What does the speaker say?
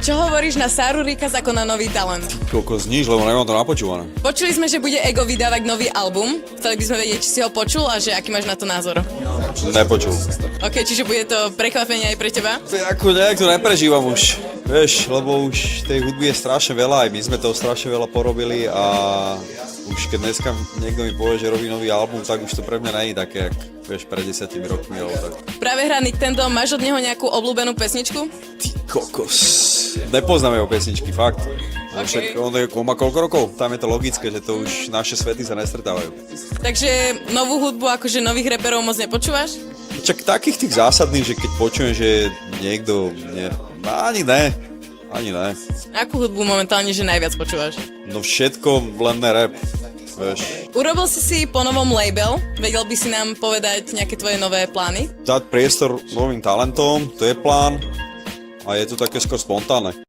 Čo hovoríš na Saru Rikas ako na nový talent? Kokos nič, lebo nemám to napočúvané. Počuli sme, že bude Ego vydávať nový album. Chceli by sme vedieť, či si ho počul a že aký máš na to názor. Nepočul. OK, čiže bude to prekvapenie aj pre teba? Ako nejak to neprežívam už, vieš, lebo už tej hudby je strašne veľa, aj my sme toho strašne veľa porobili a už keď dneska niekto mi povie, že robí nový album, tak už to pre mňa nie je také, jak, vieš, pred 10 rokmi alebo tak. Práve hrá Nintendo, máš od neho nejakú obľúbenú pesničku? Ty kokos. Nepoznám jeho pesničky, fakt. Okay. Však on má koľko rokov? Tam je to logické, že to už naše svety sa nestretávajú. Takže novú hudbu, akože nových reperov moc nepočúvaš? Čak takých tých zásadných, že keď počujem, že niekto... Ani ne. Akú hudbu momentálne, že najviac počúvaš? No všetko, len ne rap, vieš. Urobil si po novom label, vedel by si nám povedať nejaké tvoje nové plány? Dať priestor novým talentom, to je plán a je to také skôr spontánne.